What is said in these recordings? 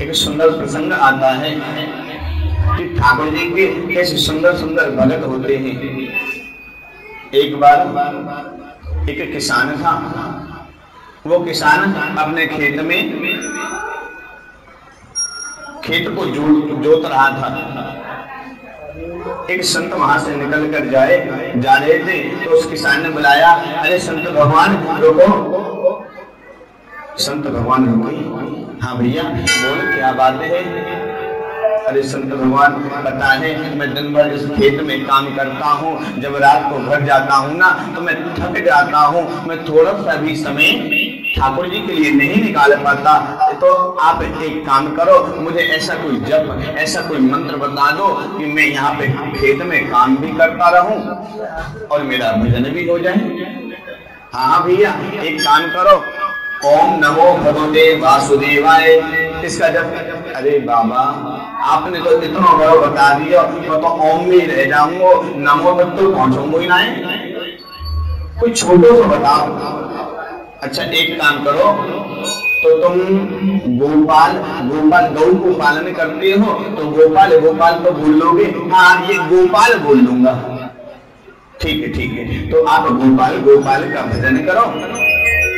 एक सुंदर प्रसंग आता है कि ठाकुर जी के कैसे सुंदर सुंदर भगत होते हैं। एक बार एक किसान था, वो किसान अपने खेत में खेत को जोत रहा था। एक संत वहां से निकल कर जा रहे थे, तो उस किसान ने बुलाया, अरे संत भगवान रुको। संत भगवान रुके, हाँ भैया बोल क्या बात है। अरे संत भगवान पता है मैं दिन भर इस खेत में काम करता हूँ, जब रात को घर जाता हूँ ना तो मैं थक जाता हूँ, मैं थोड़ा सा भी समय ठाकुर जी के लिए नहीं निकाल पाता। तो आप एक काम करो, मुझे ऐसा कोई जप, ऐसा कोई मंत्र बता दो कि मैं यहाँ पे खेत में काम भी करता रहूं और मेरा भजन भी हो जाए। हाँ भैया एक काम करो, ओम नमो भगवते वासुदेवाय, इसका जप। अरे बाबा आपने तो इतना बड़ा बता दिया, मैं तो ओम में रह जाऊंगा, नमो तक तो पहुंचूंगा ही ना है, कोई छोटो सा बताओ। अच्छा एक काम करो, तो तुम गोपाल गौ को पालन करते हो, तो गोपाल तो बोल लोगे? हाँ ये गोपाल बोल लूंगा। ठीक है, तो आप गोपाल का भजन करो,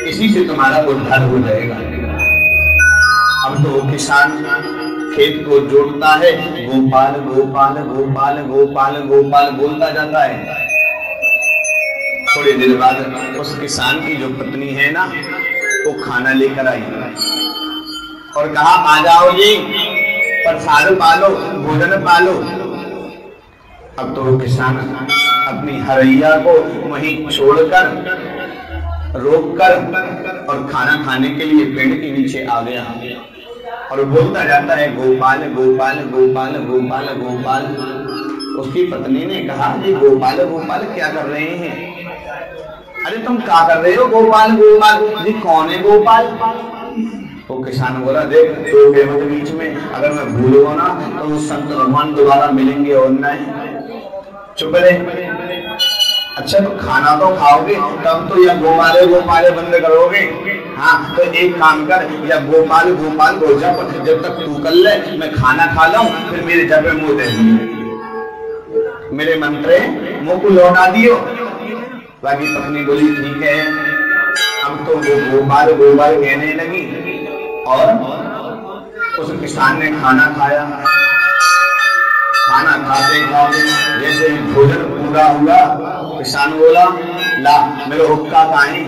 इसी से तुम्हारा उद्धार हो जाएगा। अब तो किसान खेत को जोतता है, गोपाल बोलता जाता है। थोड़ी देर बाद उस किसान की जो पत्नी है ना, वो खाना लेकर आई और कहा आ जाओ जी, प्रसाद पालो, भोजन पालो। अब तो वो किसान अपनी हरैया को वहीं छोड़कर रोककर और खाना खाने के लिए पेड़ के नीचे आ गया और बोलता जाता है गोपाल। उसकी पत्नी ने कहा जी गोपाल क्या कर रहे हैं? अरे तुम क्या कर रहे हो? गोपाल जी कौन है गोपाल? वो किसान बोला देख तो बीच में अगर मैं भूलूंगा ना तो वो संत भगवान दोबारा मिलेंगे और नहीं। चुप रहे। अच्छा तो खाना तो खाओगे तब तो या गोपाले बंद करोगे? हाँ तो एक काम कर, या गोपाल को जब तक तू कर ले, मैं खाना खा लूं, फिर मेरे जब मुंह दे दियो, मेरे मंत्र मुंह को लौटा दियो। बाकी पत्नी बोली ठीक है। अब तो वो गोपाल कहने लगी और उस किसान ने खाना खाया। खाना खाते जैसे भोजन पूरा हुआ, किसान बोला ला मेरे हुक्का खाए।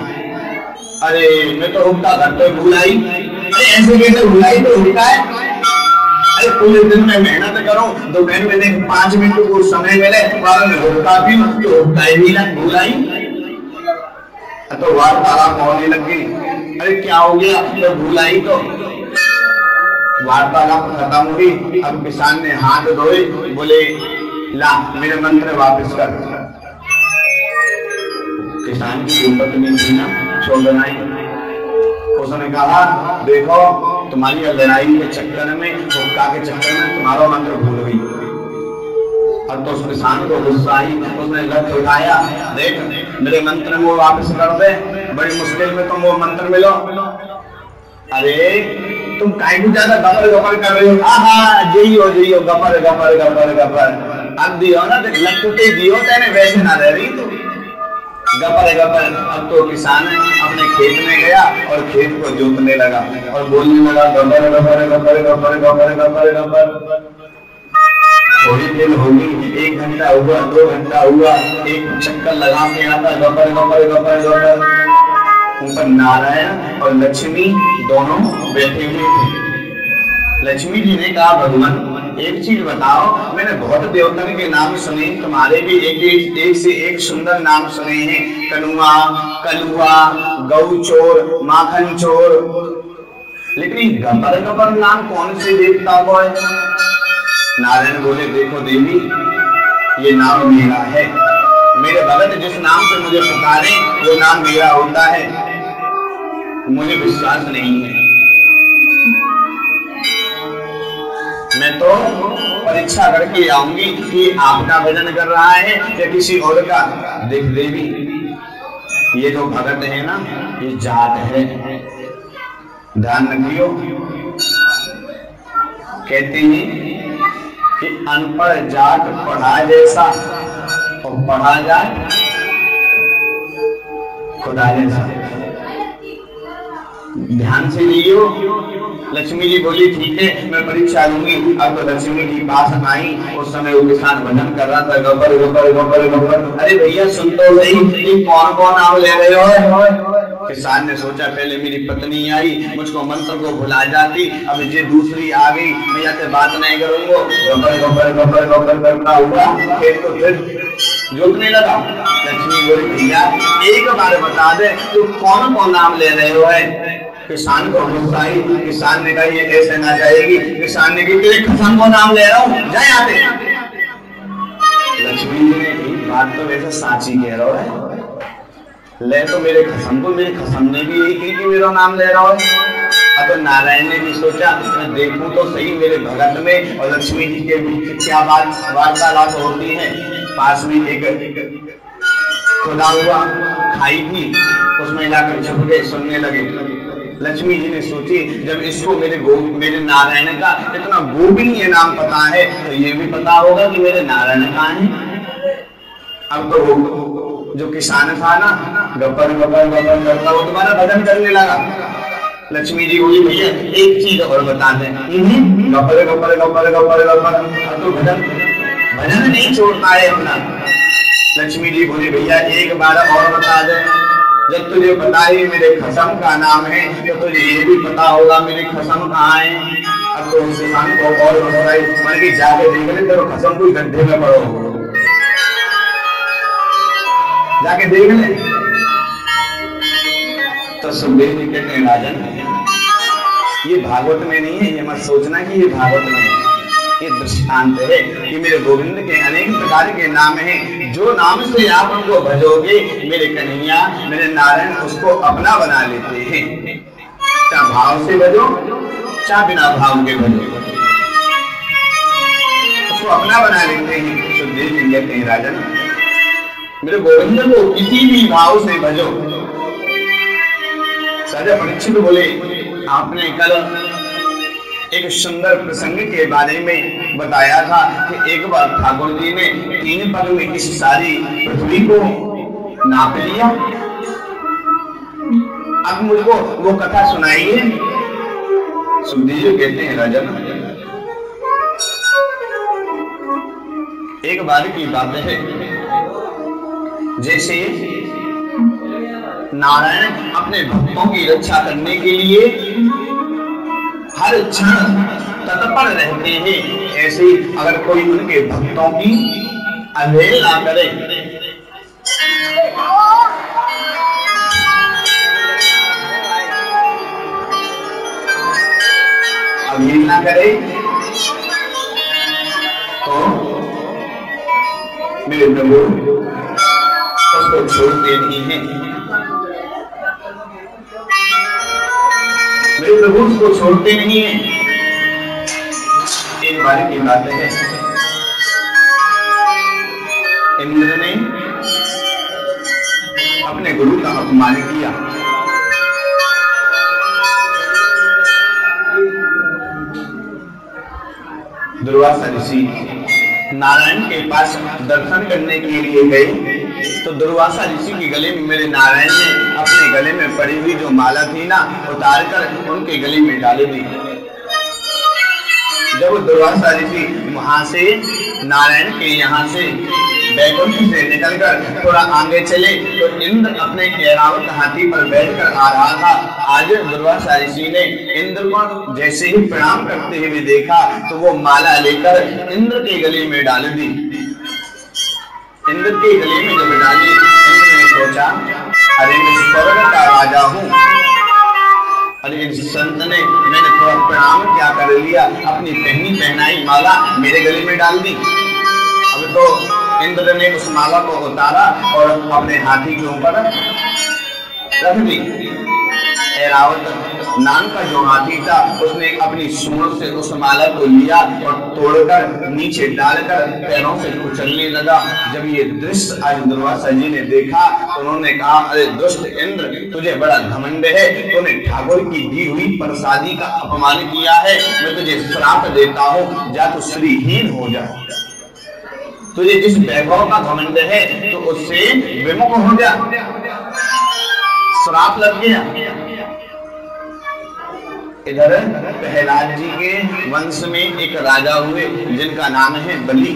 अरे मैं तो हुक्का घर पे भूलाई। अरे ऐसे कैसे भूलाई? तो हुक्का है। अरे पूरे दिन में मेहनत करो, दोपहर में 5 मिनट को समय मिले में हुक्का भी तो हुक्का भी भूलाई। तो वार्तालाप होने लगी। अरे क्या हो गया? तो भूलाई तो वार्तालाप खत्म हुई। अब किसान ने हाथ धोए, बोले ला मेरे मंत्र वापस कर। किसान की जो पत्नी थी ना छोड़नाई, उसने कहा देखो तुम्हारी लड़ाई के चक्कर में, हुक्का के चक्कर में तुम्हारा मंत्र भूल गई। अब तो उस किसान को गुस्सा आई, उसने लठ उठाया, देख मेरे मंत्र वो वापस कर दे, बड़ी मुश्किल में तुम वो मंत्र मिलो। अरे तुम काहे को ज्यादा गपर कर रहे हो? हाँ जियो गपर। अब दियो ना लट्टू दियो तेने, वैसे ना रह रही तो गपर। अब तो किसान अपने खेत में गया और खेत को जोतने लगा और बोलने लगा गपर। थोड़ी देर होगी, 1 घंटा हुआ, 2 घंटा हुआ, एक चक्कर लगा के आता गपर। ऊपर नारायण और लक्ष्मी दोनों बैठे हुए थे। लक्ष्मी जी ने कहा भगवान एक चीज बताओ, मैंने बहुत देवतन के नाम सुने, तुम्हारे भी एक से एक सुंदर नाम सुने हैं, कलुआ, गौ चोर, माखन चोर, लेकिन गपर नाम कौन से देवता को है? नारायण बोले देखो देवी, ये नाम मेरा है, मेरे भगत जिस नाम से मुझे पुकारे वो नाम मेरा होता है, मुझे विश्वास नहीं है। मैं तो परीक्षा करके आऊंगी कि आपका भजन कर रहा है या किसी और का। देख देवी ये जो भगत है ना, ये जात है, ध्यान रखियो। कहते हैं कि अनपढ़ जाट पढ़ा जैसा और पढ़ा जाए खुदा जैसा। ध्यान से लियो। लक्ष्मी जी बोली ठीक है मैं परीक्षा लूंगी। अब तो लक्ष्मी जी पास आई, उस समय वो किसान भजन कर रहा था, गब्बर गब्बर गब्बर गब्बर। अरे भैया सुन तो सही, कौन कौन नाम ले रहे हो? किसान ने सोचा पहले मेरी पत्नी आई, मुझको मंत्र को भुला जाती, अब ये दूसरी आ गई, मैं यहाँ बात नहीं करूंगा। गब्बर गब्बर गब्बर गब्बर करता हुआ खेत को फिर जोतने लगा। लक्ष्मी बोली भैया एक बार बता दे तू कौन कौन नाम ले रहे हो? किसान को गुस्सा आई। किसान ने कहा ये ऐसे ना जाएगी। किसान ने कहा तेरे कसम को नाम ले रहा हूँ, जा यहाँ पे। लक्ष्मी जी ने कही बात तो वैसे साची कह रहा है, ले तो मेरे कसम को, मेरे कसम ने भी यही कही कि मेरा नाम ले रहा है। अब नारायण ने भी सोचा मैं देखूं तो सही मेरे भगत में और लक्ष्मी जी के बीच क्या बात वार्तालाप होती है। पास में एक खुदा हुआ खाई थी, उसमें जाकर छुप गए, सुनने लगे। लक्ष्मी जी ने सोची जब इसको मेरे नारायण का इतना गोपनीय नाम पता है तो ये भी पता होगा कि मेरे नारायण कहाँ है। अब तो वो जो किसान था ना गब्बर गब्बर गब्बर करता वो तुम्हारा भजन करने लगा। लक्ष्मी जी बोली भैया एक चीज और बता दें। गब्बर गब्बर गब्बर गब्बर गब्बर। अब तो भजन नहीं छोड़ता है अपना। लक्ष्मी जी बोली भैया एक बार और बता दे। जब तुझे पता ही मेरे खसम का नाम है तो तुझे ये भी पता होगा मेरे खसम कहाँ है। अब तो उस किसान को और बताई, मन की जाके देख ले तेरे खसम कोई गड्ढे में पड़ो, जाके देख ले। तो सुखदेव जी कहते हैं राजन ये भागवत में नहीं है, ये मत सोचना कि ये भागवत में है, ये दृष्टांत है कि मेरे गोविंद के अनेक प्रकार के नाम हैं। जो नाम से आप उनको भजोगे मेरे कन्हैया मेरे नारायण उसको अपना बना लेते हैं। चाहे भाव से भजो चाहे बिना भाव के भजो, उसको अपना बना लेते हैं। सुखदेव जी कहते हैं राजन मेरे गोविंद को किसी भी भाव से भजो। राजा परीक्षित बोले आपने कल एक सुंदर प्रसंग के बारे में बताया था कि एक बार ठाकुर जी ने 3 पग में इस सारी पृथ्वी को नाप लिया। अब मुझको वो कथा सुनाइए। सुखदेव जी कहते हैं राजन एक बार की बात है, जैसे नारायण अपने भक्तों की रक्षा करने के लिए हर क्षण तत्पर रहते हैं, ऐसे ही अगर कोई उनके भक्तों की अवहेलना करे तो मेरे प्रभु उसको छोड़ते नहीं हैं। मेरे प्रभु उसको छोड़ते नहीं हैं। एक बार की बात है, इंद्र ने अपने गुरु का अपमान किया। दुर्वासा ऋषि नारायण के पास दर्शन करने के लिए गए तो दुर्वासा ऋषि के गले में मेरे नारायण ने अपने गले में पड़ी हुई जो माला थी ना उतार कर उनके गले में डाल दी। जब दुर्वासा ऋषि वहां से नारायण के यहाँ से बैकुंठ से निकलकर थोड़ा आगे चले तो इंद्र अपने ऐरावत हाथी पर बैठकर आ रहा था। आज दुर्वासा ऋषि ने इंद्र को जैसे ही प्रणाम करते हुए देखा तो वो माला लेकर इंद्र के गले में डाल दी। इंद्र के गले में जब डाली इंद्र ने सोचा अरे मैं स्वर्ग का राजा हूँ, अरे इस संत ने मैंने थोड़ा प्रणाम क्या कर लिया, अपनी पहनाई माला मेरे गले में डाल दी। अब तो इंद्र ने उस माला को उतारा और अपने हाथी के ऊपर रख दी। ऐरावत नाम का जो हाथी था उसने अपनी सूंड से उस माला को लिया और तोड़कर नीचे डालकर पैरों से कुचलने लगा। जब ये दृश्य आज दुर्वासा जी ने देखा तो उन्होंने कहा, अरे दुष्ट इंद्र, तुझे बड़ा घमंड है, तूने ठाकुर की दी हुई प्रसादी का अपमान किया है। मैं तुझे श्राप देता हूँ, जा तू श्रीहीन हो जा। तुझे जिस वैभव का घमंड है तो उससे विमुख हो जा। श्राप लग गया। इधर प्रहलाद जी के वंश में एक राजा हुए जिनका नाम है बलि।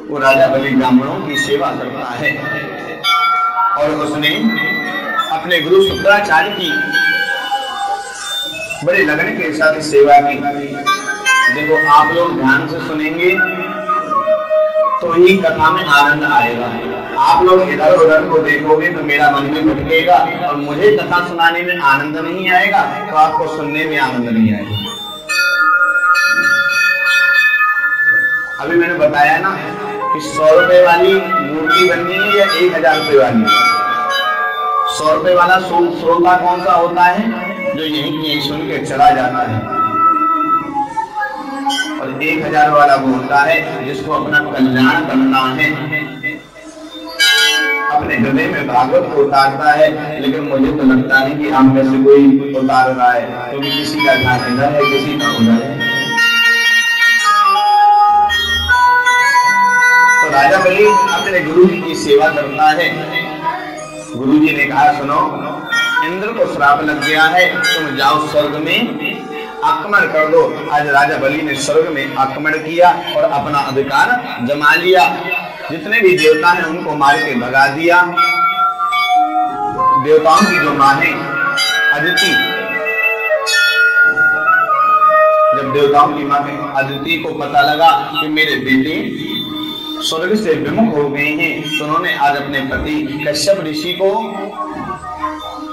वो राजा बलि ब्राह्मणों की सेवा करता है और उसने अपने गुरु शुक्राचार्य की बड़े लगन के साथ सेवा की। देखो, आप लोग ध्यान से सुनेंगे तो ही कथा में आनंद आएगा। आप लोग इधर उधर को देखोगे तो मेरा मन भी भटकेगा और मुझे कथा सुनाने में आनंद नहीं आएगा तो आपको सुनने में आनंद नहीं आएगा। अभी मैंने बताया ना कि 100 रुपए वाली मूर्ति बननी है या 1000 रुपए वाली। 100 रुपए वाला श्रोता कौन सा होता है? जो यहीं सुन के चला जाता है। और 1000 वाला वो होता है जिसको अपना कल्याण करना है, अपने हृदय में भागवत को उतारता है। लेकिन मुझे तो लगता नहीं कि हम में से कोई उतार रहा है, क्योंकि किसी का ध्यान इधर है, किसी का उधर है। तो राजा बलि अपने गुरु जी की सेवा करता है। गुरु जी ने कहा, सुनो, इंद्र को श्राप लग गया है, तुम जाओ स्वर्ग में आक्रमण कर दो। आज राजा बलि ने स्वर्ग में आक्रमण किया और अपना अधिकार जमा लिया। जितने भी देवता हैं उनको मार के भगा दिया। देवताओं की जो मां है अदिति, जब देवताओं की मां अदिति को पता लगा कि मेरे बेटे स्वर्ग से विमुख हो गए हैं, तो उन्होंने आज अपने पति कश्यप ऋषि को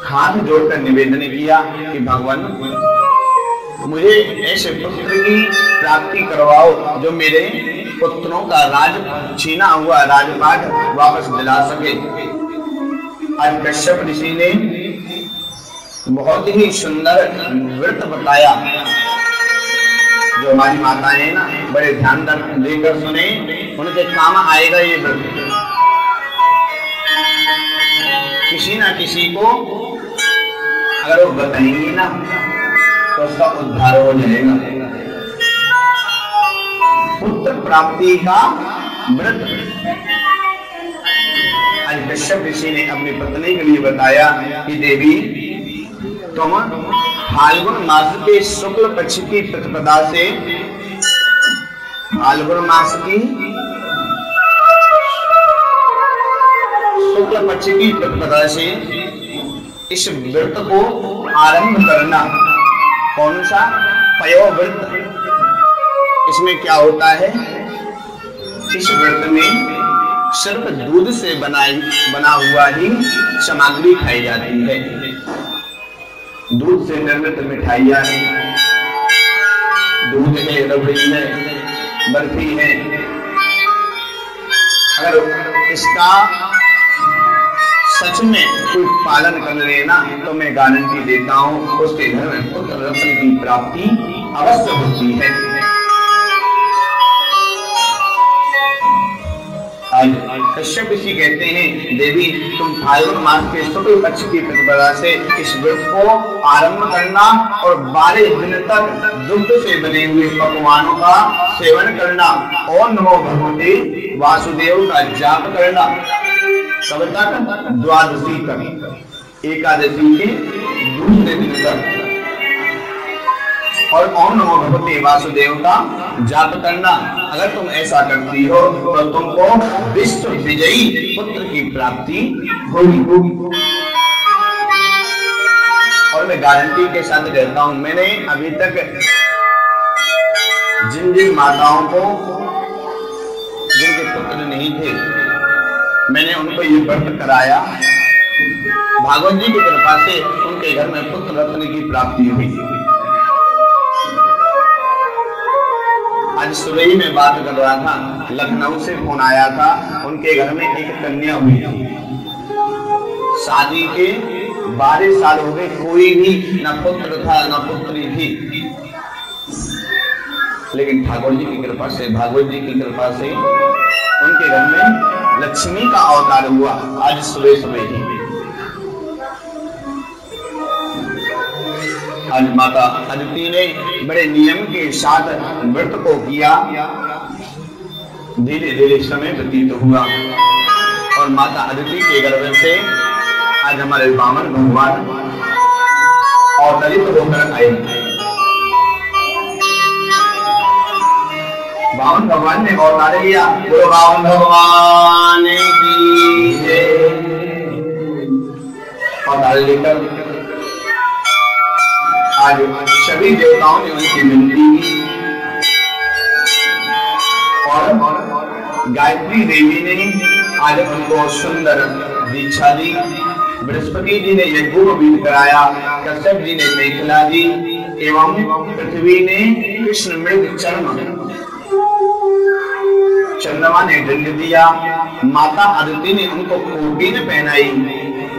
हाथ जोड़कर निवेदन किया कि भगवान, मुझे ऐसे पुत्र की प्राप्ति करवाओ जो मेरे पुत्रों का राज छीना हुआ राजपाट वापस दिला सके। आज कश्यप ऋषि ने बहुत ही सुंदर व्रत बताया। जो हमारी माताएं हैं ना, बड़े ध्यान देकर सुने, उनके काम आएगा ये व्रत। किसी ना किसी को अगर वो बताएंगे ना तो उसका उद्धार हो जाएगा। पुत्र प्राप्ति का व्रत आज कश्यप ऋषि ने अपनी पत्नी के लिए बताया कि देवी, तुम फाल्गुन मास के शुक्ल पक्ष की प्रतिपदा से, फाल्गुन मास की शुक्ल पक्ष की प्रतिपदा से इस व्रत को आरंभ करना। कौन सा? पयो व्रत। इसमें क्या होता है? इस व्रत में सिर्फ दूध से बना हुआ ही सामग्री खाई जाती है। दूध से निर्मित मिठाइयाँ हैं, दूध है, रबड़ी है, बर्फी है। अगर इसका सच में कोई पालन कर लेना तो मैं गारंटी देता हूं उसके घर में पुत्र रत्न की प्राप्ति अवश्य होती है। कश्यप ऋषि कहते हैं, देवी, तुम फाल्गुन मास के शुक्ल पक्ष की प्रतिपदा से इस व्रत को आरंभ करना और 12 दिन तक दुग्ध से बने हुए पकवानों का सेवन करना। ओम नमो भगवते वासुदेव का जाप करना। कब तक? द्वादशी तक, एकादशी के दूसरे दिन तक। और ओम नमो भगवते वासुदेव का जाप करना। अगर तुम ऐसा करती हो तो तुमको विश्व विजयी पुत्र की प्राप्ति होगी। और मैं गारंटी के साथ कहता हूं, मैंने अभी तक जिन माताओं को जिनके पुत्र नहीं थे, मैंने उनको ये व्रत कराया। भागवत जी की कृपा से उनके घर में पुत्र रत्न की प्राप्ति हुई। आज सुबह ही मैं बात कर रहा था, लखनऊ से फोन आया था, उनके घर में एक कन्या हुई थी। शादी के 12 साल हो गए, कोई भी न पुत्र था न पुत्री थी। लेकिन ठाकुर जी की कृपा से, भागवत जी की कृपा से उनके घर में लक्ष्मी का अवतार हुआ। आज सुबह सुबह ही आज माता अदिति ने बड़े नियम के साथ व्रत को किया। धीरे धीरे समय व्यतीत हुआ और माता अदिति के गर्भ से आज हमारे वामन भगवान अवतरित होकर आए। वामन भगवान ने अवतार लिया। गुरु वामन भगवान की जय। अवतार लेकर आज सभी देवताओं ने उनकी विनती की और गायत्री देवी ने आज उनको सुंदर दीक्षा दी। बृहस्पति जी ने यज्ञोपवीत कराया, कश्यप जी ने मेखला दी एवं पृथ्वी ने कृष्ण मृग चर्म, चंद्रमा ने दंड दिया, माता अदिति ने उनको कोटिन पहनाई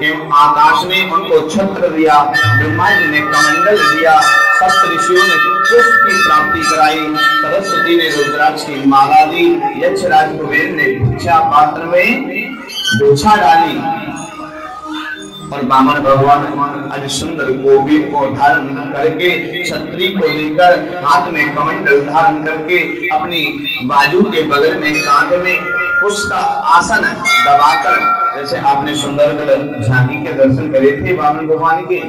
एवं आकाश ने उनको छत्र दिया, ब्रह्मा जी ने कमंडल दिया, सप्त ऋषियों ने पुष्प की प्राप्ति कराई, सरस्वती ने रुद्राक्ष की माला दी, यक्षराज कुबेर ने भिक्षा पात्र में भिक्षा डाली और वामन भगवान आज सुंदर कोविल को धारण करके, छत्री को लेकर हाथ में कमंडल धारण करके, अपनी बाजू के बगल में कांध में उसका आसन दबाकर, जैसे आपने सुंदर झांकी के दर्शन करे थे वामन भगवान के,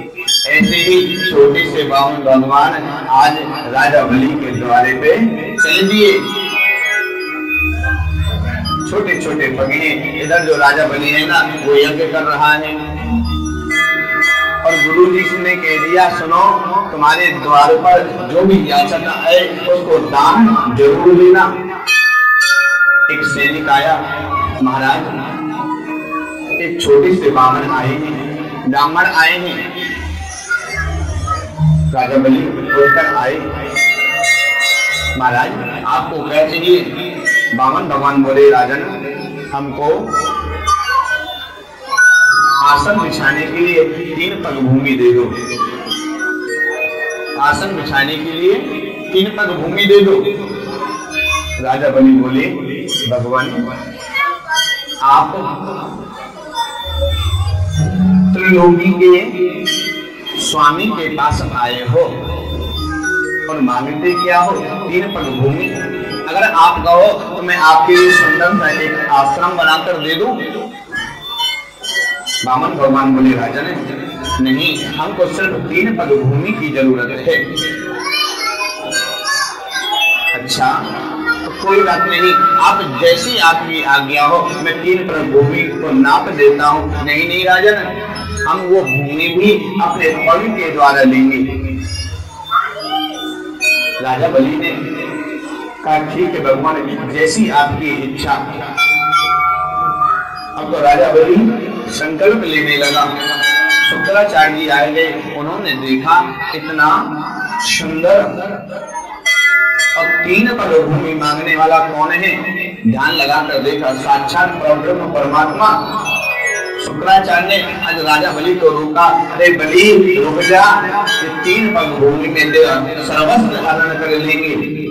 ऐसे ही छोटे से वामन भगवान आज राजा बलि के द्वारे पे चल दिए। छोटे छोटे पगले, इधर जो राजा बलि है ना वो यज्ञ कर रहा है और गुरु जी ने कह दिया सुनो, तुम्हारे द्वार पर जो भी याचना है उसको दान जरूर देना। एक सैनिक आया, महाराज एक छोटे से ब्राह्मण आए हैं, ब्राह्मण आए हैं। राजा बलि उठकर आए, महाराज आपको क्या चाहिए? वामन भगवान बोले राजन हमको आसन बिछाने के लिए 3 पग भूमि दे दो। आसन बिछाने के लिए 3 पग भूमि दे दो। राजा बलि बोले भगवान आप त्रिलोकी के स्वामी के पास आए हो और मांगते क्या हो? 3 पग भूमि। अगर आप कहो तो मैं आपके लिए सुंदर सा एक आश्रम बनाकर दे दूं। वामन भगवान बोले राजन नहीं, हमको सिर्फ 3 पग भूमि की जरूरत है। अच्छा तो कोई बात नहीं, आप जैसी आपकी आज्ञा हो, मैं 3 पग भूमि को नाप देता हूँ। नहीं नहीं राजन, हम वो भूमि भी अपने पग के द्वारा लेंगे। राजा बलि ने कहा ठीक है भगवान, जैसी आपकी इच्छा। अब तो राजा बलि संकल्प लेने लगा। शुक्राचार्य जी आए गए, उन्होंने देखा इतना सुंदर और 3 पग भूमि मांगने वाला कौन है? ध्यान लगाकर देखा, साक्षात परब्रह्म परमात्मा। शुक्राचार्य ने आज राजा बलि को रोका, अरे बलि रुक जा, ये 3 पग भूमि में तेरा सर्वस्व धारण कर लेंगे।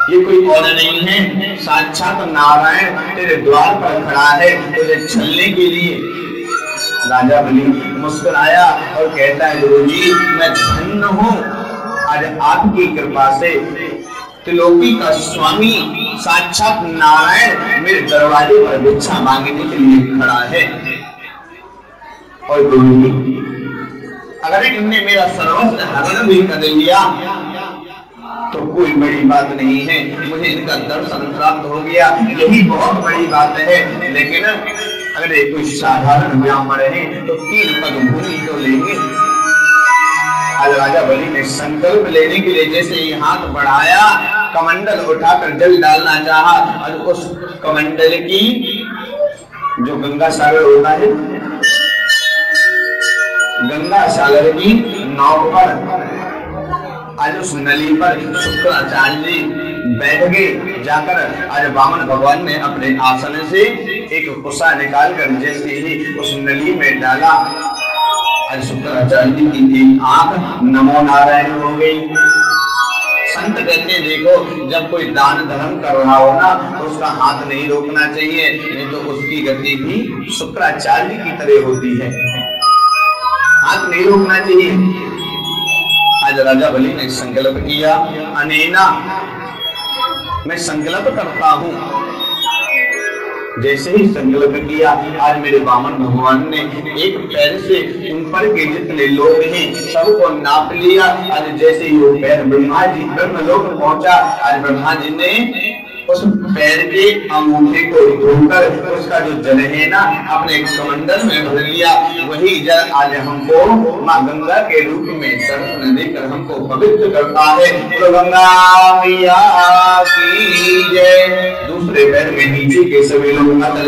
ये कोई और नहीं है, साक्षात नारायण तेरे द्वार पर खड़ा है तुझे छलने के लिए। राजा बलि मुस्कुराया और कहता है गुरुजी मैं धन्य हूँ, आज आपकी कृपा से त्रिलोकी का स्वामी साक्षात नारायण मेरे दरवाजे पर भिक्षा मांगने के लिए खड़ा है। और गुरुजी अगर इनने मेरा सर्वस्व हरण भी कर लिया तो कोई बड़ी बात नहीं है, मुझे इनका दर्शन प्राप्त हो गया, यही बहुत बड़ी बात है। लेकिन अगर ये कोई साधारण ब्राह्मण है तो 3 पग भूमि तो लेंगे। आज राजा बलि ने संकल्प लेने के लिए जैसे ही हाथ बढ़ाया, कमंडल उठाकर जल डालना चाहा और उस कमंडल की जो गंगा सागर होता है, गंगा सागर की नाव पर आज उस नली पर शुक्राचार्य जी बैठ गए। जाकर आज वामन भगवान ने अपने आसन से एक कुसा निकाल कर जैसे ही उस नली में डाला, आज शुक्राचार्य जी की एक आंख नमो नारायण हो गई। संत कहते हैं देखो, जब कोई दान धर्म कर रहा हो ना तो उसका हाथ नहीं रोकना चाहिए, नहीं तो उसकी गति भी शुक्राचार्य की तरह होती है। हाथ नहीं रोकना चाहिए। आज राजा बलि ने संकल्प किया, अनेना मैं संकल्प करता हूं। जैसे ही संकल्प किया, आज मेरे वामन भगवान ने एक पैर से ऊपर के जितने लोग हैं सबको नाप लिया। आज जैसे ही वो पैर ब्रह्मलोक पहुंचा, आज ब्रह्मा जी ने उस पैर के अंगूठे को धोकर उसका जो जल है ना अपने कमंडल में भर लिया। वही जल आज हमको माँ गंगा के रूप में दर्शन देकर हमको पवित्र करता है। तो गंगा मैया की जय। दूसरे पैर में नीचे के सभी लोग मातल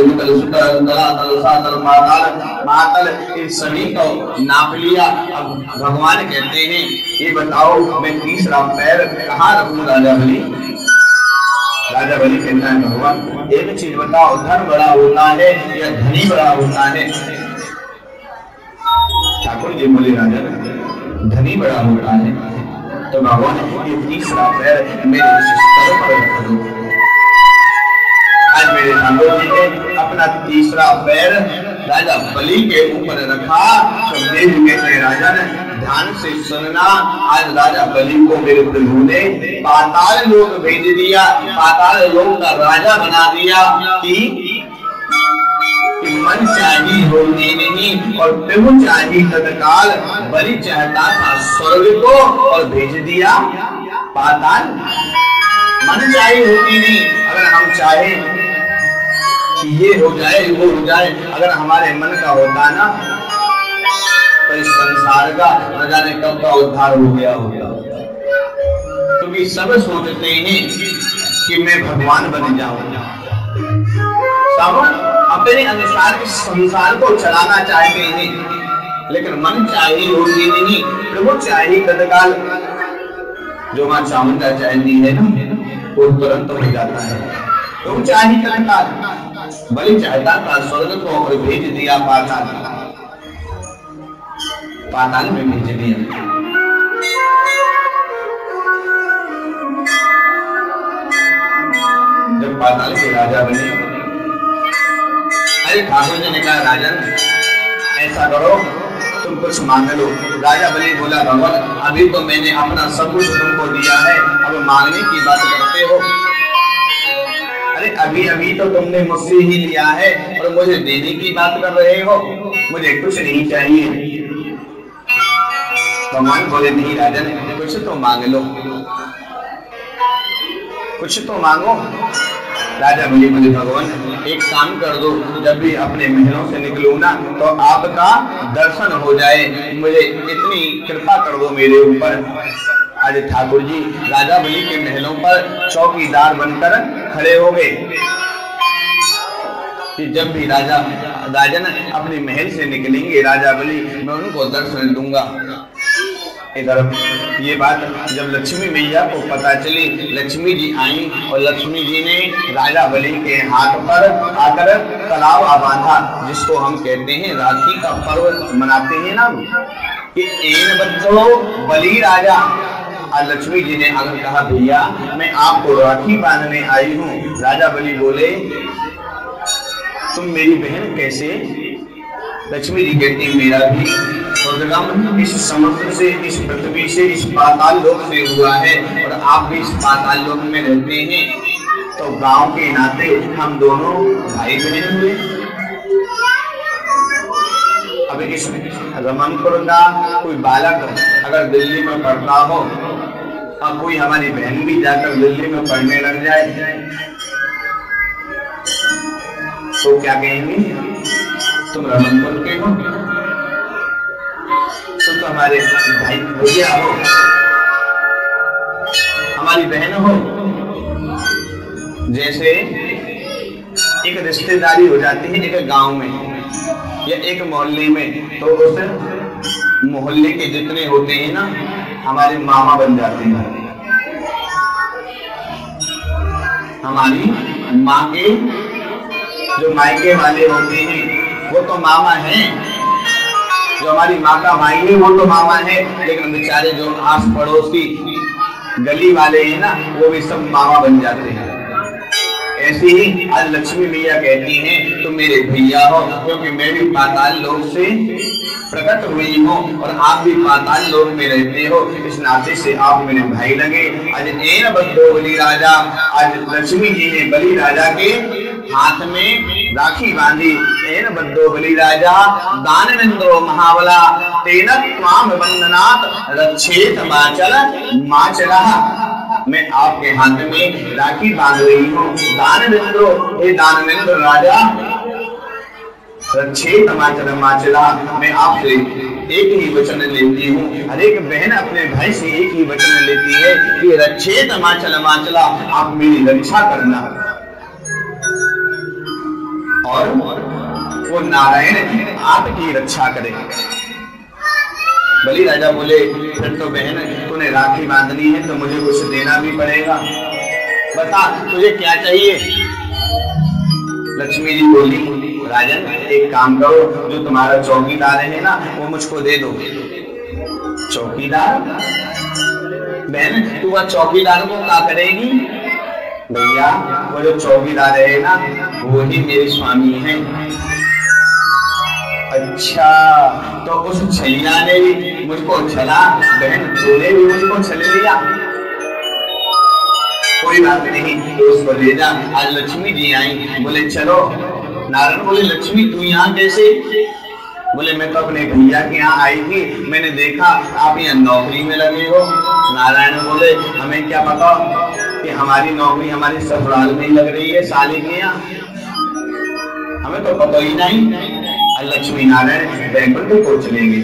इन सभी को नाप लिया। अब भगवान कहते हैं ये बताओ मैं तीसरा पैर कहाँ रखूं राजा बलि? राजा बलि कहता है भगवान एक चीज बताओ, धन बड़ा होता है या धनी बड़ा होता है? ठाकुर जी बोले राजा धनी बड़ा होता है। तो भगवान ये तीसरा पैर मेरे सिर पर रख दो। आज मेरे ठाकुर जी ने अपना तीसरा पैर राजा बलि के ऊपर रखा। तो देव कहते राजा ने ध्यान से सुनना, आज राजा बलि को मेरे प्रभु ने पाताल लोक भेज दिया, पाताल लोक का राजा बना दिया कि मन चाहिए होने नहीं और प्रभु चाहिए तत्काल। बलि चाहता था स्वर्ग को और भेज दिया पाताल। मन चाहिए होती नहीं, अगर हम चाहे ये हो जाए वो हो जाए, अगर हमारे मन का होता ना तो इस संसार का न जाने कब का उद्धार हो गया होता। क्योंकि सब सोचते हैं कि मैं भगवान बन जाऊंगा, सब अपने अनुसार इस संसार को चलाना चाहते हैं, लेकिन मन चाहिए होती नहीं, प्रभु चाहिए तत्काल। जो मां चामुंडा चाहती है ना वो तुरंत हो जाता है। प्रभु चाहिए तत्काल। बलि चाहता था स्वर्ग को और भेज दिया पाताल, पाताल में भेज दिया। जब पाताल के राजा बने, अरे ठाकुर जी ने कहा राजन ऐसा करो तुम कुछ मांग लो। राजा बलि बोला भगवान अभी तो मैंने अपना सब कुछ तुमको दिया है, अब मांगने की बात करते हो? अरे अभी अभी तो तुमने मुझसे ही लिया है और मुझे देने की बात कर रहे हो, मुझे कुछ नहीं चाहिए। भगवान बोले नहीं राजन कुछ तो मांग लो, कुछ तो मांगो। राजा बोले मुझे भगवान एक काम कर दो, जब भी अपने महलों से निकलूं ना तो आपका दर्शन हो जाए, मुझे इतनी कृपा कर दो मेरे ऊपर। आज ठाकुर जी राजा बलि के महलों पर चौकीदार बनकर खड़े हो गए कि जब भी राजन अपने महल से निकलेंगे राजा बलि मैं उनको दर्शन दूंगा। इधर ये बात जब लक्ष्मी मैया को पता चली, लक्ष्मी जी आई और लक्ष्मी जी ने राजा बलि के हाथ पर आकर कलावा बांधा, जिसको हम कहते हैं राखी का पर्व मनाते हैं ना कि एन बच्चों बलि राजा। आज लक्ष्मी जी ने अगर कहा भैया मैं आपको राखी बांधने आई हूँ, राजा बलि बोले तुम मेरी बहन कैसे? लक्ष्मी जी कहती मेरा भी स्वर्गम इस समुद्र से, इस पृथ्वी से, इस पाताल लोक से हुआ है और आप भी इस पाताल लोक में रहते हैं, तो गांव के नाते हम दोनों भाई बहन हुए। अब इस रमनपुर का कोई बालक अगर दिल्ली में पढ़ता हो और कोई हमारी बहन भी जाकर दिल्ली में पढ़ने लग जाए तो क्या कहेंगे? तुम रमनपुर के हो, तुम तो हमारे भाई भैया हो, हमारी बहन हो। जैसे एक रिश्तेदारी हो जाती है एक गांव में या एक मोहल्ले में, तो उस मोहल्ले के जितने होते हैं ना हमारे मामा बन जाते हैं, हमारी माँ के जो मायके वाले होते हैं वो तो मामा हैं, जो हमारी माँ का भाई है वो तो मामा है, लेकिन बेचारे जो आस पड़ोसी गली वाले हैं ना वो भी सब मामा बन जाते हैं। ऐसे ही आज लक्ष्मी मैया कहती हैं तुम मेरे भैया हो, क्योंकि मैं भी पाताल लोक से प्रकट हुई हूँ और आप भी पाताल लोक में रहते हो, इस नाते से आप मेरे भाई लगे। आज एन बद्धो बलि राजा, आज लक्ष्मी जी ने बलि राजा के हाथ में राखी बांधी। एन बद्धो बलि राजा दानवेंद्रो महाबला, तेन त्वाम बंधनात् रक्षेत माचल माचलः। मैं आपके हाथ में राखी बांध रही हूँ। दानवेंद्रो, हे दानवेंद्र राजा, रक्षेत माचल माचला, मैं आपसे एक ही वचन लेती हूँ। हर एक बहन अपने भाई से एक ही वचन लेती है कि रक्षेत माचल माचला, आप मेरी रक्षा करना। और वो नारायण आपकी रक्षा करेगा। बलि राजा बोले फिर तो बहन तूने राखी बांधनी है तो मुझे कुछ देना भी पड़ेगा, बता तुझे क्या चाहिए। लक्ष्मी जी बोली राजन एक काम करो, जो तुम्हारा चौकीदार है ना वो मुझको दे दो। चौकीदार? बहन तू वह चौकीदार को क्या करेगी? भैया वो जो चौकीदार है ना वो ही मेरे स्वामी हैं। अच्छा, तो उस छैया ने भी मुझको छला, बहन तूने भी मुझको छल लिया। कोई बात नहीं, तो उसको ले जा। आज लक्ष्मी जी आई, बोले चलो। नारायण बोले लक्ष्मी तू यहाँ कैसे? बोले मैं तो अपने भैया के यहाँ आई थी, मैंने देखा आप यहाँ नौकरी में लगे हो। नारायण बोले हमें क्या पता कि हमारी नौकरी हमारे ससुराल में ही लग रही है, साले के यहाँ, हमें तो पता ही नहीं। लक्ष्मी नारायण बैकुंठ को चलेंगे।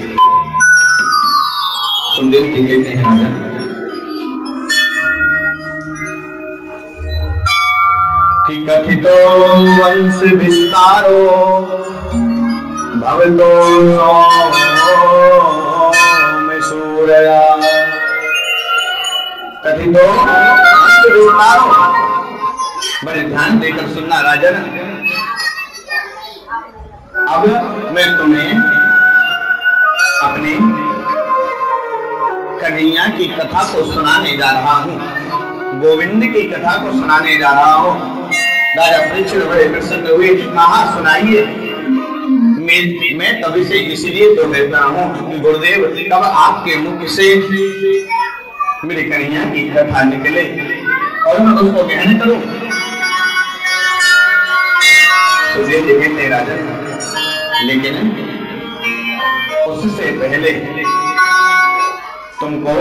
सुंदर जी कहते हैं राजा कि कथितो वंश विस्तारो भवतो में सूर्या। कथितो वंश विस्तारो, बड़े ध्यान देकर सुनना राजन। अब मैं तुम्हें अपनी कन्हैया की कथा को सुनाने जा रहा हूँ, गोविंद की कथा को सुनाने जा रहा हूँ। राजा परीक्षित बड़े प्रसन्न हुए, कहा सुनाइए। मैं तभी से इसलिए तो कहता हूँ कि गुरुदेव तब आपके मुख से मेरी कन्हैया की कथा निकले और मैं उसको ग्रहण करूं। तो कहते राजा, लेकिन उससे पहले तुमको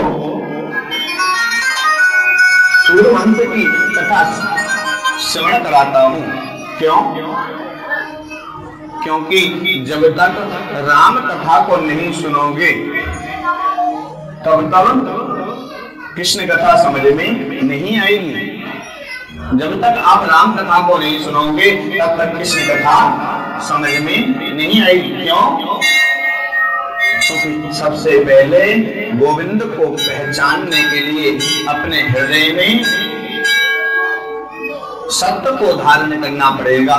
सूर्यवंश की कथा श्रवण कराता हूं। क्यों? क्योंकि जब तक राम कथा को नहीं सुनोगे तब तक कृष्ण कथा समझ में नहीं आएगी। जब तक आप राम कथा को नहीं सुनोगे तब तक कृष्ण कथा समझ में नहीं आएगी। क्यों? क्योंकि सबसे पहले गोविंद को पहचानने के लिए अपने हृदय में सत्य को धारण करना पड़ेगा।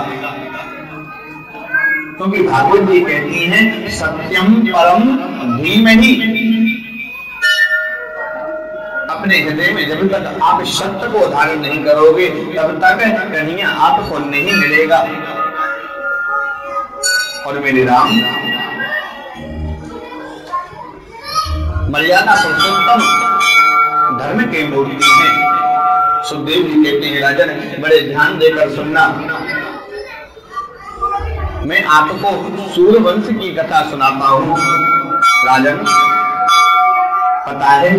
क्योंकि भागवत जी कहती हैं सत्यम परम धीमहि। अपने हृदय में जब तक आप सत्य को धारण नहीं करोगे तब तक कन्हैया आपको नहीं मिलेगा। और मेरे राम मर्यादा पुरुषोत्तम धर्म के मूर्ति हैं। सुखदेव जी कहते हैं राजन बड़े ध्यान देकर सुनना, मैं आपको सूर्यवंश की कथा सुनाता हूं। राजन पता है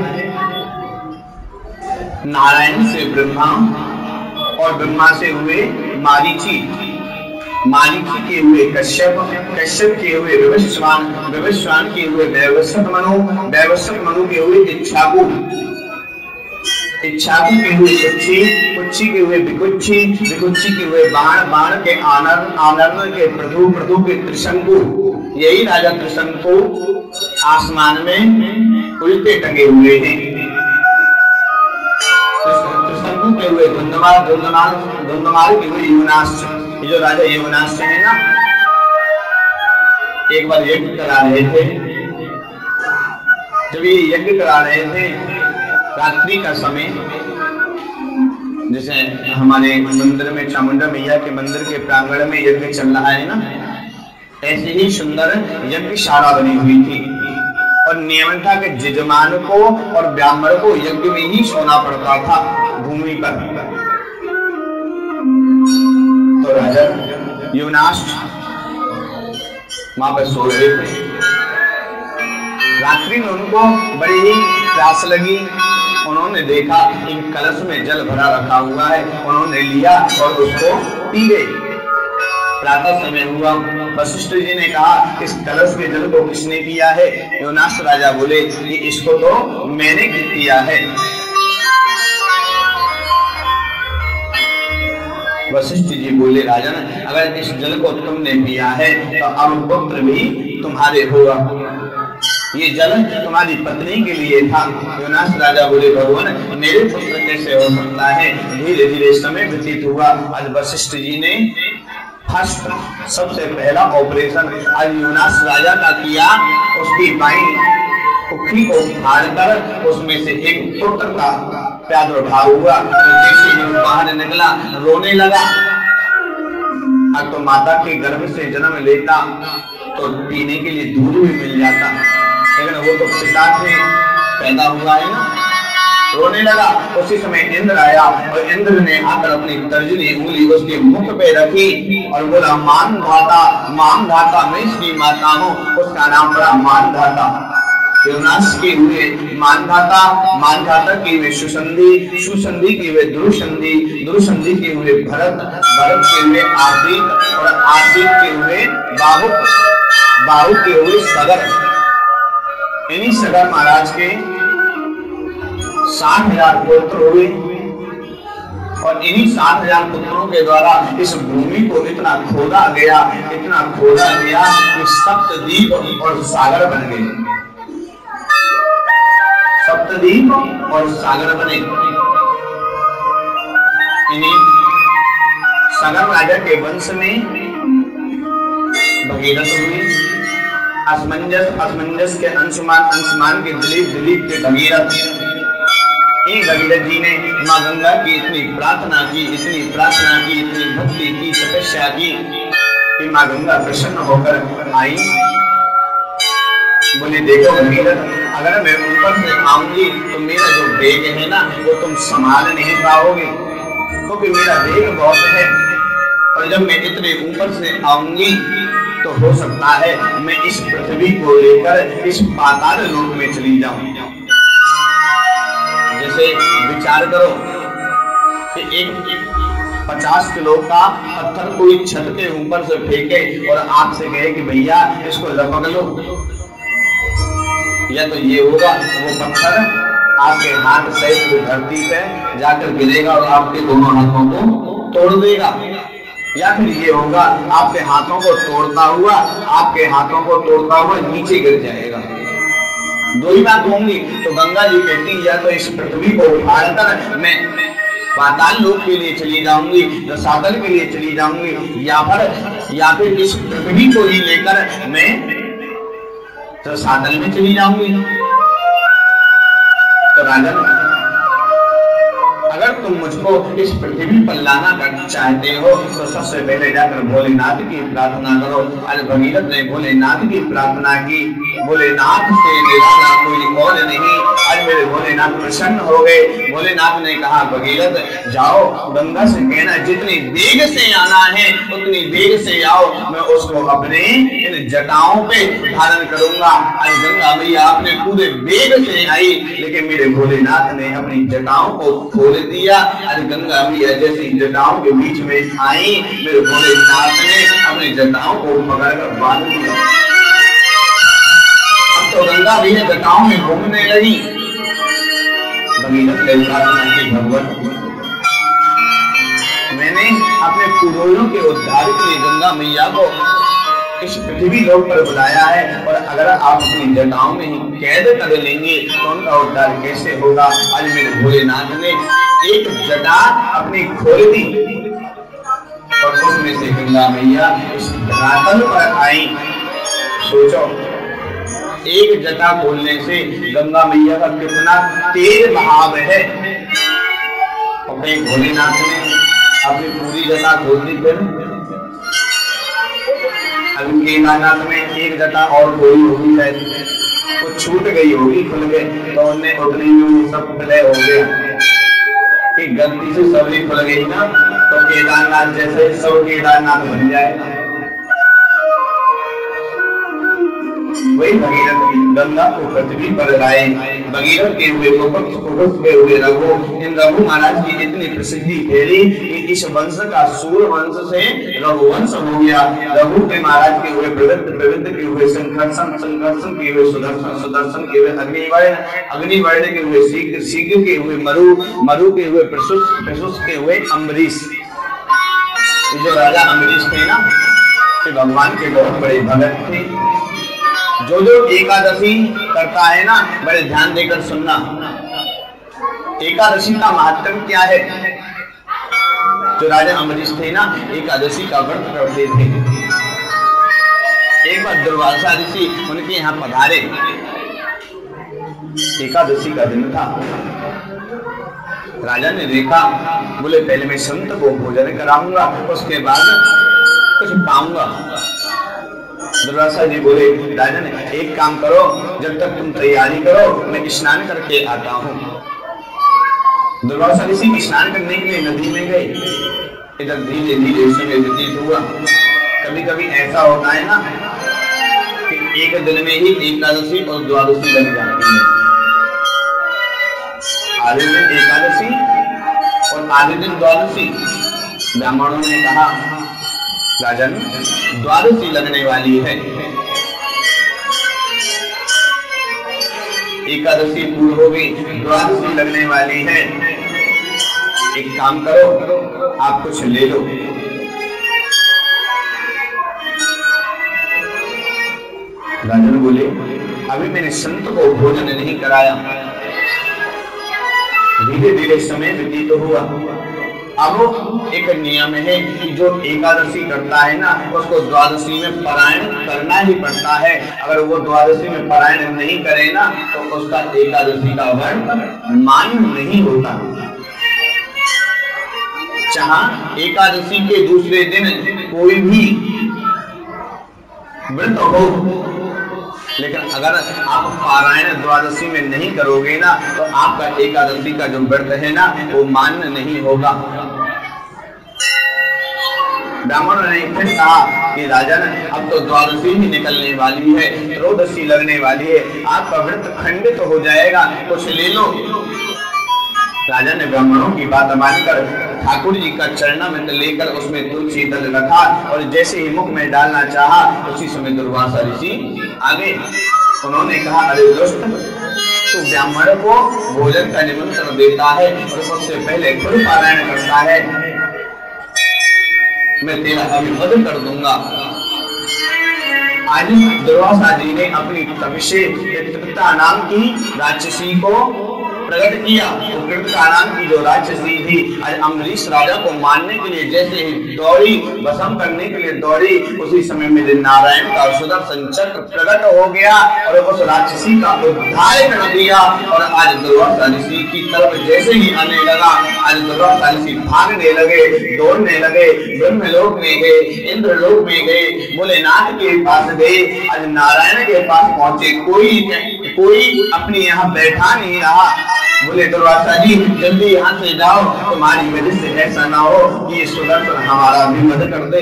नारायण से ब्रह्मा और ब्रह्मा से हुए मारीची, मारीची के हुए कश्यप, कश्यप के हुए विवस्वान, विवस्वान के हुए वैवस्वत मनु, वैवस्वत मनु के हुए इच्छाकु, इच्छाकु के हुए कुच्छी, कुच्छी के हुए विकुच्छी, विकुच्छी के हुए बाण, बाण के आनर, आनर के पृथु, पृथु के त्रिशंकु। यही राजा त्रिशंकु आसमान में उल्टे टंगे हुए हैं। त्रिशंकु के हुए धुंधमार, धुंधमार, धुंधमार के हुए युवनाश, ये जो राजा युवनाश है ना, एक बार यज्ञ करा रहे थे। जब ये यज्ञ करा रहे थे रात्रि का समय, जैसे हमारे मंदिर में चामुंडा मैया के मंदिर के प्रांगण में यज्ञ चल रहा है ना, ऐसे ही सुंदर यज्ञशाला बनी हुई थी और नियम था कि यजमान को और ब्राह्मण को यज्ञ में ही सोना पड़ता था भूमि पर। तो राजा युवनाश वहां पर सो रहे थे। रात्रि में उनको बड़ी ही प्यास लगी। उन्होंने देखा इन कलश में जल भरा रखा हुआ है, उन्होंने लिया और उसको पी गए। प्रातः समय हुआ, वशिष्ठ जी ने कहा इस कलश के जल को किसने पिया है? युवनाश राजा बोले कि इसको तो मैंने पिया है। वशिष्ठ जी बोले राजन, अगर इस जल को तुमने पिया है तो अब पुत्र भी तुम्हारे होगा। ये जल तुम्हारी पत्नी के लिए था। युवनाश राजा बोले भगवान, मेरे पुत्र कैसे हो सकता है? धीरे धीरे समय व्यतीत हुआ। आज वशिष्ठ जी ने फर्स्ट सबसे पहला ऑपरेशन आज युवनाश राजा का किया। उसकी बाई उखली को फाड़कर उसमें से एक पुत्र का प्रादुर्भाव हुआ। जैसे ही बाहर निकला रोने लगा। अब तो माता के गर्भ से जन्म लेता तो पीने के लिए दूध भी मिल जाता, लेकिन वो तो पिता से पैदा हुआ है ना। रोने लगा। उसी समय इंद्र आया और इंद्र ने आकर अपनी तर्जनी उंगली उसके मुख पे रखी और बोला मानधाता मैं इसकी माता हूँ। उसका नाम पड़ा मानधाता। युवनाश के हुए मानधाता के हुए सुसंधि के हुए दुरुसंधि के हुए भरत के हुए आदित और आदित के हुए बाहुक के हुए सगर। इन्हीं सगर महाराज के 60,000 पुत्र हुए और इन्हीं 60,000 पुत्रों के द्वारा इस भूमि को इतना खोदा गया कि सप्तद्वीप और सागर बन गए। सप्तद्वीप और सागर बने। इन्हीं सागर राजा के वंश में भगीरथ हुई। असमंजस के अंशुमान के दिलीप के भगीरथ। इन भगीरथ जी ने माँ गंगा की इतनी प्रार्थना की, इतनी भक्ति की, तपस्या की कि माँ गंगा प्रसन्न होकर आई। बोले देखो भगीरथ, अगर मैं ऊपर से आऊंगी तो मेरा जो वेग है ना वो तुम संभाल नहीं पाओगे, क्योंकि मेरा वेग बहुत है। और जब मैं इतने ऊपर से आऊंगी तो हो सकता है मैं इस पृथ्वी को लेकर इस पाताल लोक में चली जाऊं। जैसे विचार करो कि एक 50 किलो का पत्थर कोई छत के ऊपर से फेंके और आपसे कहे कि भैया इसको लपक लो, या तो ये होगा वो पत्थर आपके हाथ सहित धरती पे जाकर गिरेगा और आपके दोनों हाथों को तोड़ देगा, या फिर ये होगा आपके हाथों को तोड़ता हुआ नीचे गिर जाएगा। दो ही बात होंगी। तो गंगा जी कहती या तो इस पृथ्वी को उठाकर मैं पाताल लोक के लिए चली जाऊंगी, रसातल के लिए चली जाऊंगी, या फिर इस पृथ्वी को ही लेकर मैं रसातल में चली जाऊंगी। तो राजन, अगर तुम मुझको इस पृथ्वी पर लाना चाहते हो तो सबसे पहले जाकर भोलेनाथ की प्रार्थना करो। आज भगीरथ ने भोलेनाथ की प्रार्थना की। भोलेनाथ से निराला कोई और नहीं। आज मेरे भोलेनाथ प्रसन्न हो गए। भोलेनाथ ने कहा भगीरथ जाओ, गंगा से कहना जितनी वेग से आना है उतनी वेग से आओ, मैं उसको अपने इन जटाओं पे धारण करूंगा। आज गंगा मैया अपने पूरे वेग से आई, लेकिन मेरे भोलेनाथ ने अपनी जटाओं को खोल दिया। आज गंगा मैया जैसी जटाओं के बीच में आई, मेरे भोलेनाथ ने अपनी जटाओं को पकड़कर बांध दिया। अब तो गंगा मैया जटाओं में घूमने लगी। भगीरथ ने प्रार्थना की, भगवान मैंने अपने पूर्वजों के उद्धार के लिए गंगा मैया को इस पृथ्वी लोक पर बुलाया है, और अगर आप अपनी जटाओं में ही कैद कर लेंगे तो उनका उद्धार कैसे होगा। आज मेरे भोलेनाथ ने एक जटा अपनी खोल दी और उसमें से गंगा मैया इस धरातल पर आई। सोचो, एक जटा खोलने से गंगा मैया का कितना तेज बहाव है। अपने भोलेनाथ ने अपनी पूरी जटा खोल दी। फिर अभी केदारनाथ में एक जटा और खोली होगी, शायद वो छूट गई होगी, खुल गए तो उन्हें उतनी में सब विलय हो गया कि गलती से सब ही खुल गई ना, तो केदारनाथ जैसे सब केदारनाथ बन जाएगा। वही भगीरथ गंगा को पृथ्वी पर लाए। भगीरथ के हुए हुए रघु, इन रघु महाराज की इतनी प्रसिद्धि फैली कि इस वंश का सूर वंश से रघुवंश हो गया। रघु के महाराज के हुए प्रवृत्त के हुए संकर्षण के हुए सुदर्शन के हुए अग्निवर्ण के हुए शीघ्र के हुए मरु के हुए प्रसुष के हुए अम्बरीश। जो राजा अम्बरीश थे ना, भगवान के बहुत बड़े भक्त थे। जो एकादशी करता है ना, बड़े ध्यान देकर सुनना। एकादशी का महत्व क्या है? जो राजा अम्बरीश थे ना, एकादशी का व्रत करते थे। एक बार दुर्वासा ऋषि उनके यहाँ पधारे। एकादशी का दिन था। राजा ने देखा, बोले पहले मैं संत को भोजन कराऊंगा, उसके बाद कुछ पाऊंगा। दुर्वासा जी बोले, राजन एक काम करो, जब तक तुम तैयारी करो मैं स्नान करके आता हूँ। दुर्वासा ऋषि स्नान करने के लिए नदी में गए। इधर धीरे धीरे समय व्यतीत हुआ। कभी कभी ऐसा होता है ना कि एक दिन में ही एकादशी और द्वादशी लग जाती है। आधे दिन एकादशी और आधे दिन द्वादशी। ब्राह्मणों ने कहा, राजन द्वादशी लगने वाली है, एकादशी पूर्व हो गई, द्वादशी लगने वाली है। एक काम करो, आप कुछ ले लो। राजन बोले, अभी मैंने संत को भोजन नहीं कराया। धीरे धीरे समय व्यतीत हुआ। अब एक नियम है कि जो एकादशी करता है ना, उसको द्वादशी में पारायण करना ही पड़ता है। अगर वो द्वादशी में पारायण नहीं करे ना, तो उसका एकादशी का व्रत मान्य नहीं होता। चाहे एकादशी के दूसरे दिन कोई भी व्रत हो, लेकिन अगर आप पारायण द्वादशी में नहीं करोगे ना, तो आपका एकादशी का जो व्रत है ना, वो मान्य नहीं होगा। ब्राह्मण ने फिर कहा कि राजन, अब तो द्वादशी ही निकलने वाली है, त्रयोदशी लगने वाली है, आपका व्रत खंडित हो जाएगा, कुछ ले लो। राजा ने ब्राह्मणों की बात मानकर ठाकुर जी का चरणामृत लेकर उसमें तुलसी दल रखा और जैसे ही मुख में डालना चाहा, उसी समय दुर्वासा ऋषि आगे। उन्होंने कहा, अरे दोस्त, तू ब्राह्मण को भोजन का निमंत्रण देता है और उससे पहले खुद पारायण करता है, मैं तेरा अभिवद कर दूंगा। आज दुर्वासा जी ने अपनी तप से कृता नाम की राक्षसी को प्रकट किया। कृता नाम की जो राक्षसी थी, आज अम्बरीश राजा को मारने के लिए जैसे ही दौड़ी, भस्म करने के लिए दौड़ी, उसी समय में नारायण का सुदर्शन चक्र प्रकट हो गया और उस राक्षसी का उद्धार कर दिया। और आज दुर्वासा ऋषि की तरफ जैसे ही आने लगा, आज दुर्वासा ऋषि भागने लगे, दौड़ने लगे, ब्रह्मलोक में गए, इंद्रलोक में गए, भोलेनाथ के पास गए, आज नारायण के पास पहुंचे। कोई अपने यहाँ बैठा नहीं रहा। बोले, दुर्वासा जी जल्दी यहाँ से जाओ, तुम्हारी वजह से ऐसा ना हो कि ये सुदर्शन हमारा भी मदद कर दे।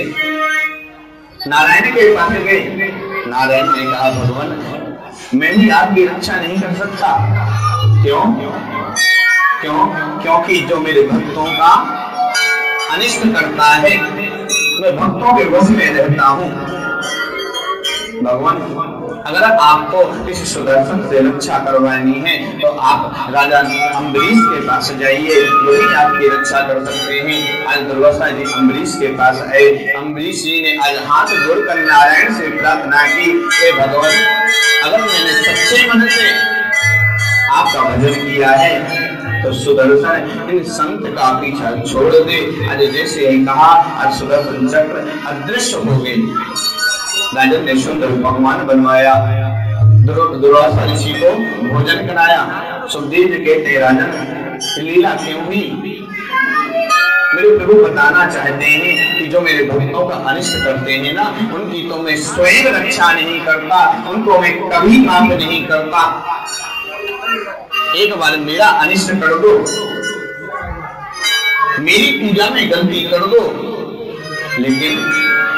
नारायण के पास गए। नारायण ने कहा, भगवान मैं भी आपकी रक्षा नहीं कर सकता। क्यों? क्योंकि जो मेरे भक्तों का अनिष्ट करता है, मैं भक्तों के वश में रहता हूँ। भगवान, अगर आपको इस सुदर्शन से रक्षा करवानी है तो आप राजा अम्बरीश के पास जाइए, वही आपकी रक्षा कर सकते हैं। आज दुर्वासा जी अम्बरीश के पास आए। अम्बरीश जी ने आज हाथ जोड़कर नारायण से प्रार्थना की, हे भगवान, अगर मैंने सच्चे मन से आपका भजन किया है तो सुदर्शन इन संत का पीछा छोड़ दे। आज जैसे ही कहा और सुदर्शन चक्र अदृश्य हो गए। राजन ने सुंदर पकवान बनवाया, दुर्वासा ऋषि को भोजन कराया। सुखदेव जी कहते राजन लीला क्यों हुई? मेरे प्रभु बताना चाहते हैं कि जो मेरे भक्तों का अनिष्ट करते हैं ना, उनकी तो मैं स्वयं रक्षा नहीं करता, उनको मैं कभी माफ नहीं करता। एक बार मेरा अनिष्ट कर दो, मेरी पूजा में गलती कर दो, लेकिन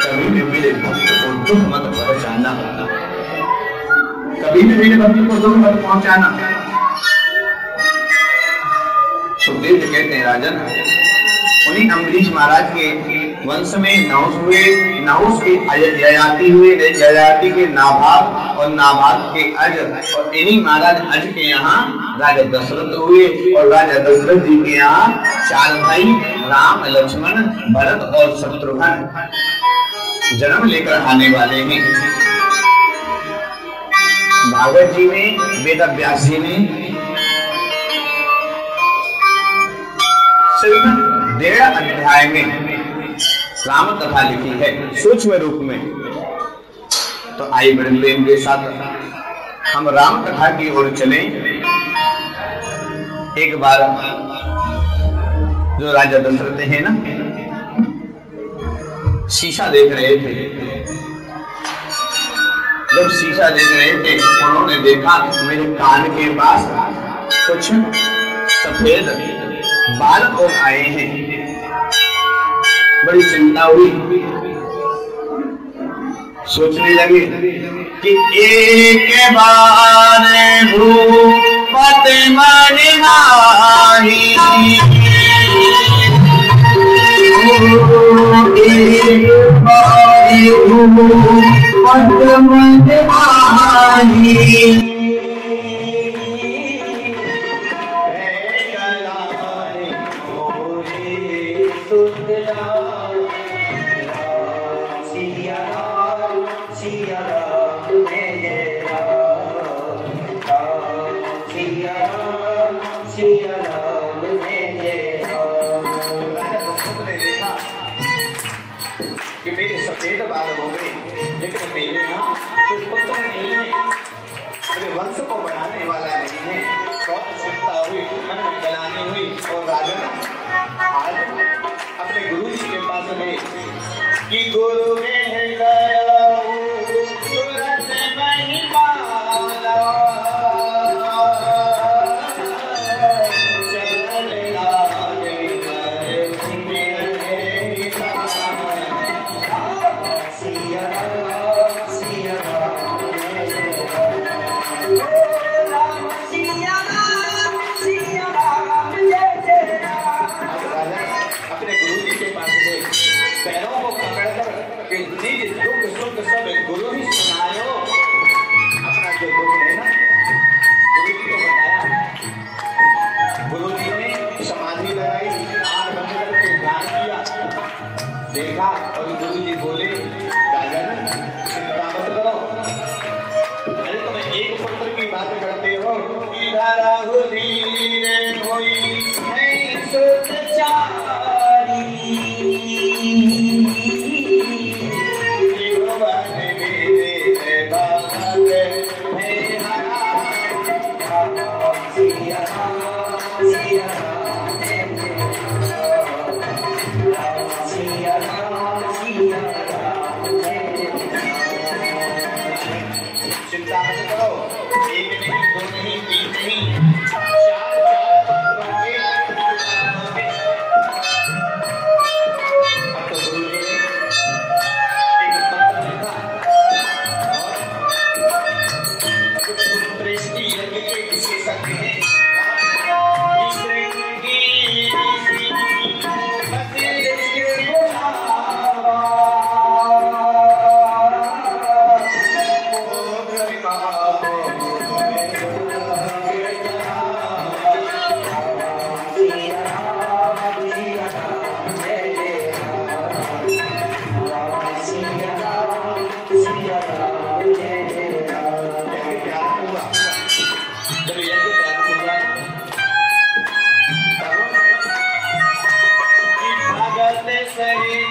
कभी भी मेरे भक्त को दुख मत पहुंचाना, कभी भी मेरे भक्त को दुख मत पहुंचाना। सुखदेव जी कहते हैं राजन, उन्हीं अम्बरीश महाराज के वंश में नहुस हुए, नहुस के ययाति हुए, ययाति के नाभाग और नाभाग के अज, और इन्हीं महाराज अज के यहाँ राजा दशरथ हुए। और राजा दशरथ जी के यहाँ 4 भाई राम, लक्ष्मण, भरत और शत्रुघ्न जन्म लेकर आने वाले हैं। भागवत जी में, वेद व्यास जी ने सिर्फ 1.5 अध्याय में राम कथा लिखी है सूक्ष्म रूप में। तो आइए बड़े प्रेम के साथ हम राम कथा की ओर चलें। एक बार जो राजा दशरथ है ना, शीशा देख रहे थे। जब शीशा देख रहे थे, उन्होंने देखा मेरे कान के पास कुछ सफेद बाल और आए हैं। बड़ी चिंता हुई, सोचने लगे कि एक बार भूपत मन माही, एक बार भूपत मन माही, वंश को बढ़ाने वाला नहीं है। बहुत चिंता हुई, मन में गलानी हुई। और राजा आज अपने गुरु जी के पास गए कि गुरु ने गया तुरंत महिमा देखा। और गुरु जी बोले राजन चिंता मत करो। अरे तुम्हें एक पुत्र की बात करते हो, धारा हुई चिंता मत करो। एक नहीं, दो नहीं, तीन नहीं, 4 अब तो गुरु जी ने एक मंत्र लिखा और श्रेष्ठी यज्ञ के विशेषज्ञ हैं। सही